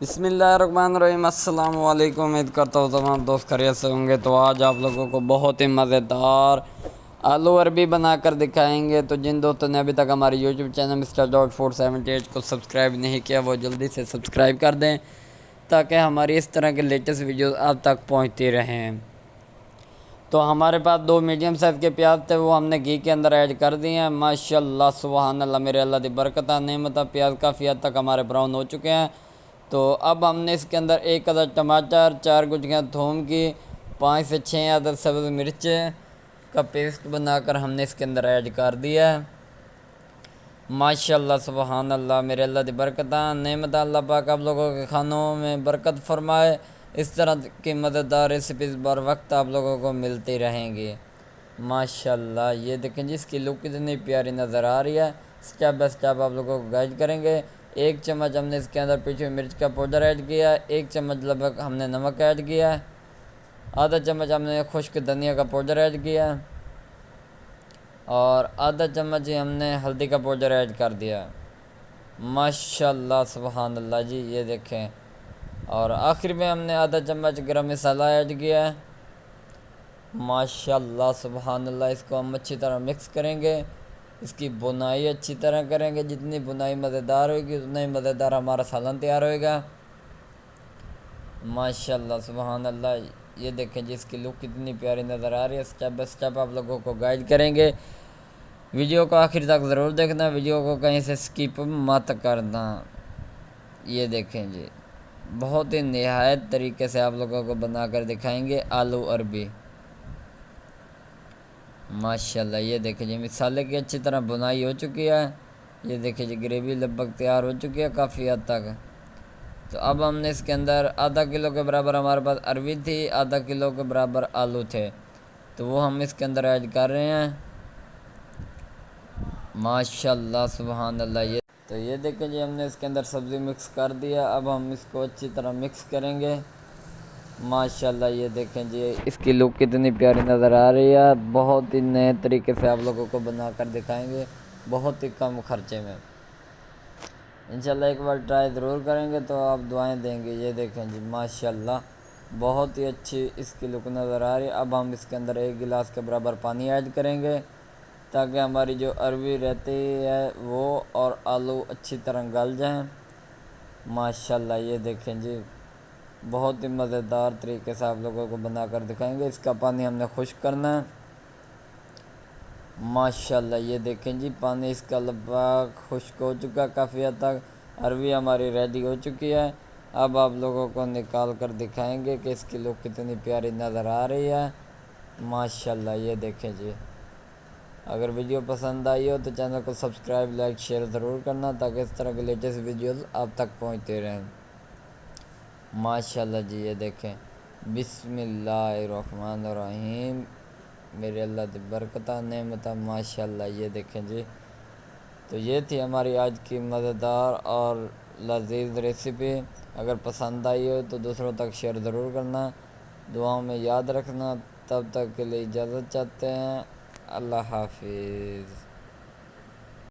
بسم اللہ الرحمن الرحیم۔ السلام علیکم، امید کرتا ہوں تمام دوست خیریت سے ہوں گے۔ تو آج آپ لوگوں کو بہت ہی مزیدار آلو عربی بنا کر دکھائیں گے۔ تو جن دوستوں نے ابھی تک ہماری یوٹیوب چینل Mr.478 کو سبسکرائب نہیں کیا وہ جلدی سے سبسکرائب کر دیں تاکہ ہماری اس طرح کے لیٹسٹ ویڈیوز آپ تک پہنچتی رہیں۔ تو ہمارے پاس 2 میڈیم سائز کے پیاز تھے، وہ ہم نے گھی کے اندر ایڈ کر دیے ہیں۔ ماشاءاللہ سبحان اللہ، میرے اللہ دی برکتہ نعمتہ، پیاز کافی حد تک ہمارے براؤن ہو چکے ہیں۔ تو اب ہم نے اس کے اندر 1 عدد ٹماٹر، 4 گٹھلیاں تھوم کی، 5 سے 6 عدد سبز مرچیں کا پیسٹ بنا کر ہم نے اس کے اندر ایڈ کر دیا ہے۔ ماشاءاللہ سبحان اللہ، میرے اللہ دی برکتہ نعمتہ، اللہ پاک آپ لوگوں کے کھانوں میں برکت فرمائے۔ اس طرح کی مزیدار ریسیپیز بر وقت آپ لوگوں کو ملتی رہیں گی۔ ماشاءاللہ یہ دیکھیں جی، اس کی لک کتنی پیاری نظر آ رہی ہے۔ سٹیپ بائی سٹیپ آپ لوگوں کو گائیڈ کریں گے۔ 1 چمچ ہم نے اس کے اندر پیچھے مرچ کا پاؤڈر ایڈ کیا ہے، 1 چمچ لگ بھگ ہم نے نمک ایڈ کیا ہے، آدھا چمچ ہم نے خشک دھنیا کا پاؤڈر ایڈ کیا ہے، اور آدھا چمچ ہی ہم نے ہلدی کا پاؤڈر ایڈ کر دیا ہے۔ ماشاءاللہ سبحان اللہ جی، یہ دیکھیں۔ اور آخر میں ہم نے آدھا چمچ گرم مسالہ ایڈ کیا ہے۔ ماشاءاللہ سبحان اللہ، اس کو ہم اچھی طرح مکس کریں گے، اس کی بنائی اچھی طرح کریں گے۔ جتنی بنائی مزیدار ہوئے گی اتنا ہی مزیدار ہمارا سالن تیار ہوئے گا۔ ماشاءاللہ سبحان اللہ، یہ دیکھیں جی، اس کی لک کتنی پیاری نظر آ رہی ہے۔ سٹیپ بائی سٹیپ آپ لوگوں کو گائیڈ کریں گے۔ ویڈیو کو آخر تک ضرور دیکھنا، ویڈیو کو کہیں سے سکپ مت کرنا۔ یہ دیکھیں جی، بہت ہی نہایت طریقے سے آپ لوگوں کو بنا کر دکھائیں گے آلو عربی۔ ماشاءاللہ یہ دیکھیں جی، مسالے کی اچھی طرح بنائی ہو چکی ہے۔ یہ دیکھیں جی، گریوی لگ بھگ تیار ہو چکی ہے کافی حد تک۔ تو اب ہم نے اس کے اندر آدھا کلو کے برابر ہمارے پاس عربی تھی، آدھا کلو کے برابر آلو تھے، تو وہ ہم اس کے اندر ایڈ کر رہے ہیں۔ ماشاءاللہ سبحان اللہ، تو یہ دیکھیں جی، ہم نے اس کے اندر سبزی مکس کر دیا۔ اب ہم اس کو اچھی طرح مکس کریں گے۔ ماشاءاللہ یہ دیکھیں جی، اس کی لک کتنی پیاری نظر آ رہی ہے۔ بہت ہی نئے طریقے سے آپ لوگوں کو بنا کر دکھائیں گے، بہت ہی کم خرچے میں۔ انشاءاللہ ایک بار ٹرائی ضرور کریں گے تو آپ دعائیں دیں گے۔ یہ دیکھیں جی، ماشاءاللہ بہت ہی اچھی اس کی لک نظر آ رہی ہے۔ اب ہم اس کے اندر 1 گلاس کے برابر پانی ایڈ کریں گے تاکہ ہماری جو عربی رہتی ہے وہ اور آلو اچھی طرح گل جائیں۔ ماشاءاللہ یہ دیکھیں جی، بہت ہی مزیدار طریقے سے آپ لوگوں کو بنا کر دکھائیں گے۔ اس کا پانی ہم نے خشک کرنا ہے۔ ماشاءاللہ یہ دیکھیں جی، پانی اس کا لگ بھگ خشک ہو چکا کافی حد تک، عربی ہماری ریڈی ہو چکی ہے۔ اب آپ لوگوں کو نکال کر دکھائیں گے کہ اس کی لک کتنی پیاری نظر آ رہی ہے۔ ماشاءاللہ یہ دیکھیں جی، اگر ویڈیو پسند آئی ہو تو چینل کو سبسکرائب، لائک، شیئر ضرور کرنا تاکہ اس طرح کے لیٹسٹ ویڈیوز آپ تک پہنچتے رہیں۔ ماشاءاللہ جی، یہ دیکھیں، بسم اللہ الرحمن الرحیم، میرے اللہ دی برکتہ نعمتہ۔ ماشاءاللہ یہ دیکھیں جی، تو یہ تھی ہماری آج کی مزیدار اور لذیذ ریسیپی۔ اگر پسند آئی ہو تو دوسروں تک شیئر ضرور کرنا، دعاؤں میں یاد رکھنا۔ تب تک کے لیے اجازت چاہتے ہیں، اللہ حافظ۔